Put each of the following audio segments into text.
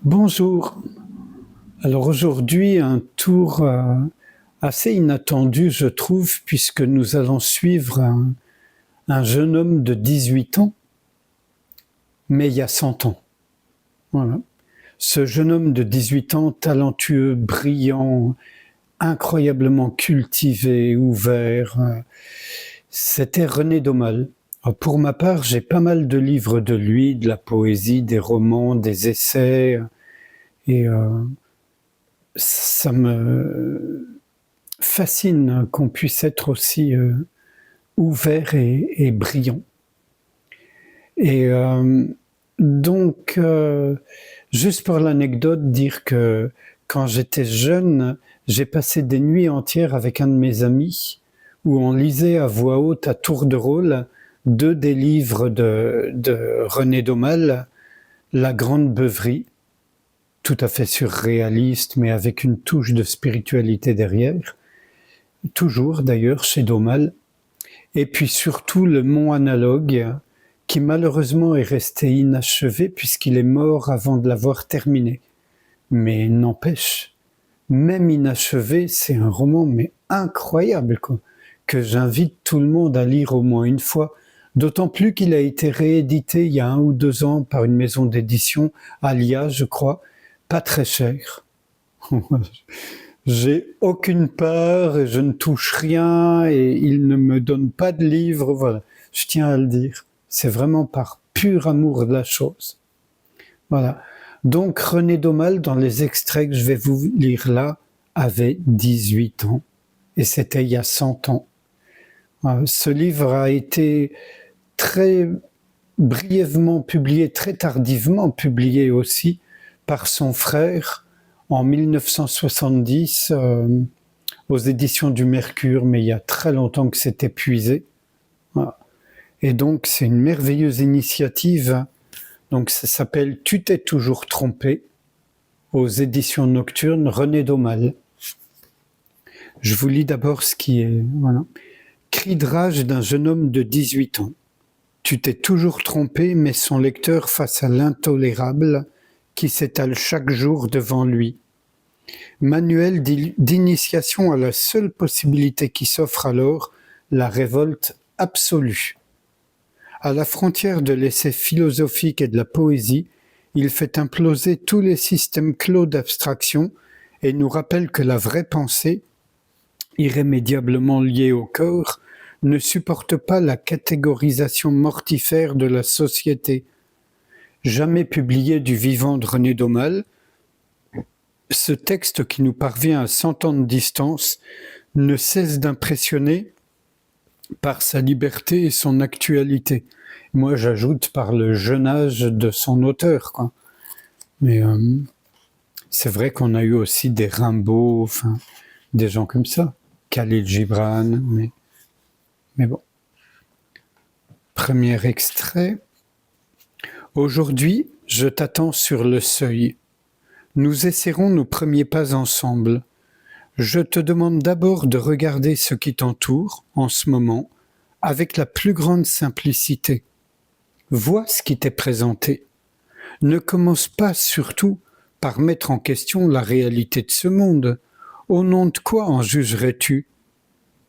Bonjour. Alors aujourd'hui, un tour assez inattendu, je trouve, puisque nous allons suivre un jeune homme de 18 ans, mais il y a 100 ans. Voilà. Ce jeune homme de 18 ans, talentueux, brillant, incroyablement cultivé, ouvert, c'était René Daumal. Alors pour ma part, j'ai pas mal de livres de lui, de la poésie, des romans, des essais, et ça me fascine qu'on puisse être aussi ouvert et brillant. Et donc, juste pour l'anecdote, dire que quand j'étais jeune, j'ai passé des nuits entières avec un de mes amis où on lisait à voix haute, à tour de rôle, deux des livres de René Daumal, La Grande Beuverie, tout à fait surréaliste, mais avec une touche de spiritualité derrière, toujours d'ailleurs chez Daumal, et puis surtout le Mont Analogue, qui malheureusement est resté inachevé puisqu'il est mort avant de l'avoir terminé. Mais n'empêche, même inachevé, c'est un roman mais incroyable, quoi, que j'invite tout le monde à lire au moins une fois, d'autant plus qu'il a été réédité il y a 1 ou 2 ans par une maison d'édition, Alia, je crois, pas très cher. J'ai aucune peur et je ne touche rien et il ne me donne pas de livre, voilà, je tiens à le dire. C'est vraiment par pur amour de la chose. Voilà. Donc René Daumal, dans les extraits que je vais vous lire là, avait 18 ans et c'était il y a 100 ans. Ce livre a été très brièvement publié, très tardivement publié aussi par son frère en 1970 aux éditions du Mercure, mais il y a très longtemps que c'est épuisé. Voilà. Et donc c'est une merveilleuse initiative. Donc ça s'appelle « Tu t'es toujours trompé » aux éditions Nocturnes, René Daumal. Je vous lis d'abord ce qui est... Voilà. Cri de rage d'un jeune homme de 18 ans. Tu t'es toujours trompé, met son lecteur face à l'intolérable qui s'étale chaque jour devant lui. Manuel d'initiation à la seule possibilité qui s'offre alors, la révolte absolue. À la frontière de l'essai philosophique et de la poésie, il fait imploser tous les systèmes clos d'abstraction et nous rappelle que la vraie pensée, irrémédiablement liée au corps, ne supporte pas la catégorisation mortifère de la société. Jamais publié du vivant de René Daumal, ce texte qui nous parvient à 100 ans de distance ne cesse d'impressionner par sa liberté et son actualité. Moi, j'ajoute par le jeune âge de son auteur, quoi. Mais c'est vrai qu'on a eu aussi des Rimbaud, enfin, des gens comme ça. Khalil Gibran, mais bon. Premier extrait. Aujourd'hui, je t'attends sur le seuil. Nous essaierons nos premiers pas ensemble. Je te demande d'abord de regarder ce qui t'entoure, en ce moment, avec la plus grande simplicité. Vois ce qui t'est présenté. Ne commence pas surtout par mettre en question la réalité de ce monde. Au nom de quoi en jugerais-tu ?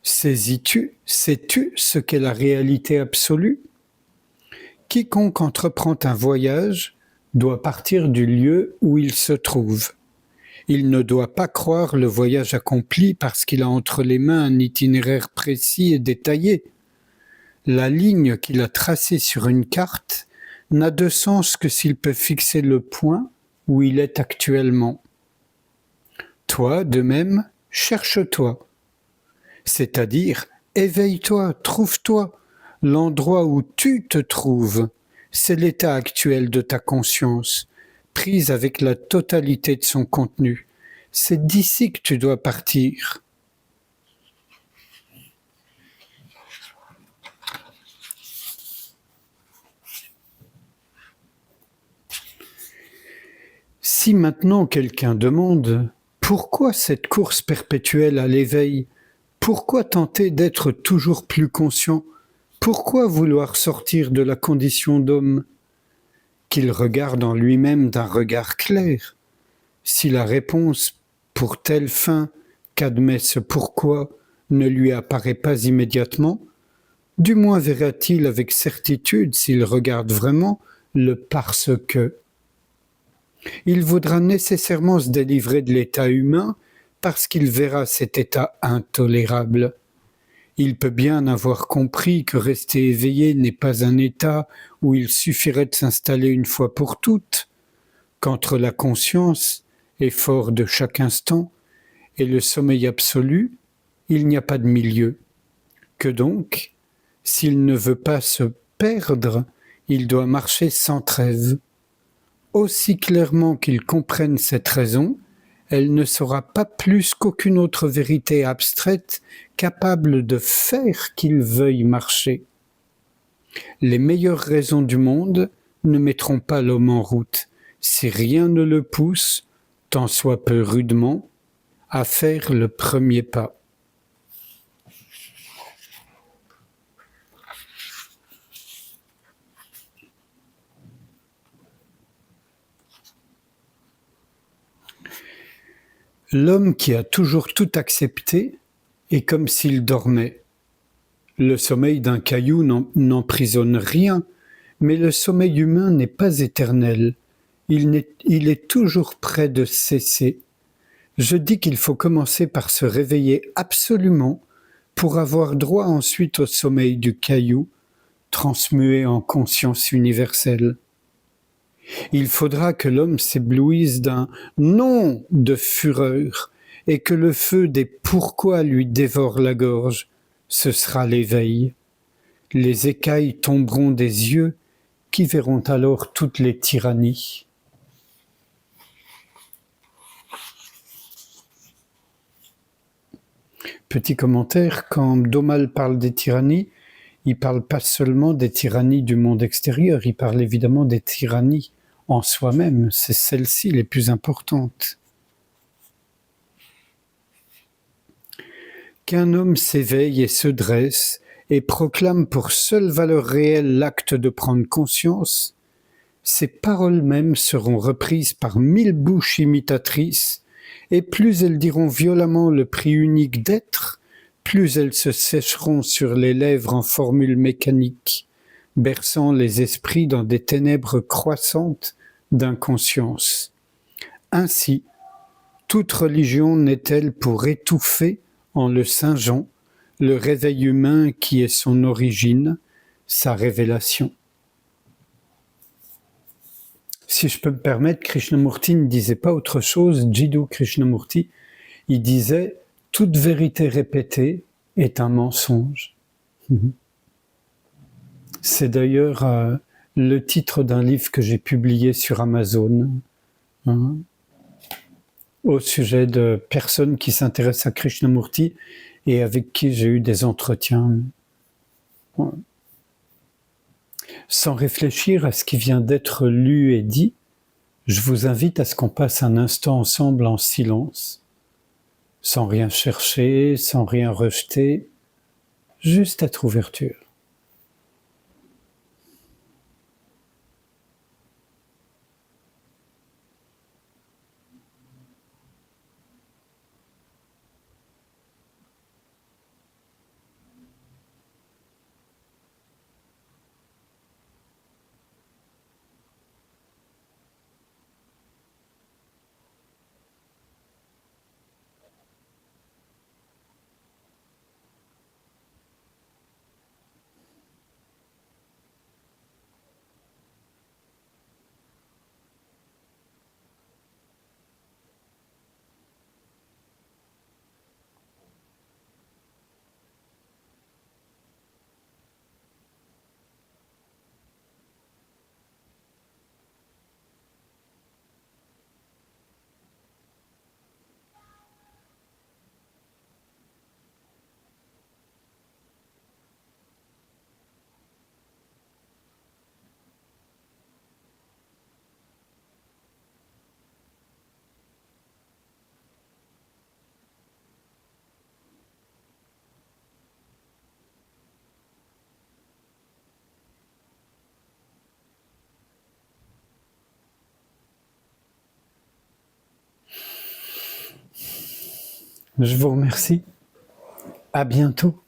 Saisis-tu, sais-tu ce qu'est la réalité absolue ? Quiconque entreprend un voyage doit partir du lieu où il se trouve. Il ne doit pas croire le voyage accompli parce qu'il a entre les mains un itinéraire précis et détaillé. La ligne qu'il a tracée sur une carte n'a de sens que s'il peut fixer le point où il est actuellement. Toi, de même, cherche-toi. C'est-à-dire, éveille-toi, trouve-toi. L'endroit où tu te trouves, c'est l'état actuel de ta conscience, prise avec la totalité de son contenu. C'est d'ici que tu dois partir. Si maintenant quelqu'un demande « Pourquoi cette course perpétuelle à l'éveil ? Pourquoi tenter d'être toujours plus conscient ? Pourquoi vouloir sortir de la condition d'homme ? qu'il regarde en lui-même d'un regard clair. Si la réponse pour telle fin qu'admet ce pourquoi ne lui apparaît pas immédiatement, du moins verra-t-il avec certitude s'il regarde vraiment le parce que. Il voudra nécessairement se délivrer de l'état humain parce qu'il verra cet état intolérable. Il peut bien avoir compris que rester éveillé n'est pas un état où il suffirait de s'installer une fois pour toutes, qu'entre la conscience, effort de chaque instant, et le sommeil absolu, il n'y a pas de milieu. Que donc, s'il ne veut pas se perdre, il doit marcher sans trêve. Aussi clairement qu'il comprenne cette raison, elle ne sera pas plus qu'aucune autre vérité abstraite capable de faire qu'il veuille marcher. Les meilleures raisons du monde ne mettront pas l'homme en route, si rien ne le pousse, tant soit peu rudement, à faire le premier pas. L'homme qui a toujours tout accepté est comme s'il dormait. Le sommeil d'un caillou n'emprisonne rien, mais le sommeil humain n'est pas éternel. Il est toujours près de cesser. Je dis qu'il faut commencer par se réveiller absolument pour avoir droit ensuite au sommeil du caillou, transmué en conscience universelle. Il faudra que l'homme s'éblouisse d'un non de fureur et que le feu des pourquoi lui dévore la gorge. Ce sera l'éveil. Les écailles tomberont des yeux qui verront alors toutes les tyrannies. Petit commentaire, quand Domal parle des tyrannies, il ne parle pas seulement des tyrannies du monde extérieur, il parle évidemment des tyrannies en soi-même, c'est celles-ci les plus importantes. Qu'un homme s'éveille et se dresse et proclame pour seule valeur réelle l'acte de prendre conscience, ces paroles mêmes seront reprises par 1000 bouches imitatrices, et plus elles diront violemment le prix unique d'être, plus elles se sécheront sur les lèvres en formules mécaniques, berçant les esprits dans des ténèbres croissantes d'inconscience. Ainsi, toute religion n'est-elle pour étouffer, en le singeant, le réveil humain qui est son origine, sa révélation. Si je peux me permettre, Krishnamurti ne disait pas autre chose, Jiddu Krishnamurti, il disait « toute vérité répétée est un mensonge ». C'est d'ailleurs le titre d'un livre que j'ai publié sur Amazon, au sujet de personnes qui s'intéressent à Krishnamurti et avec qui j'ai eu des entretiens. Sans réfléchir à ce qui vient d'être lu et dit, je vous invite à ce qu'on passe un instant ensemble en silence, sans rien chercher, sans rien rejeter, juste être ouverture. Je vous remercie. À bientôt.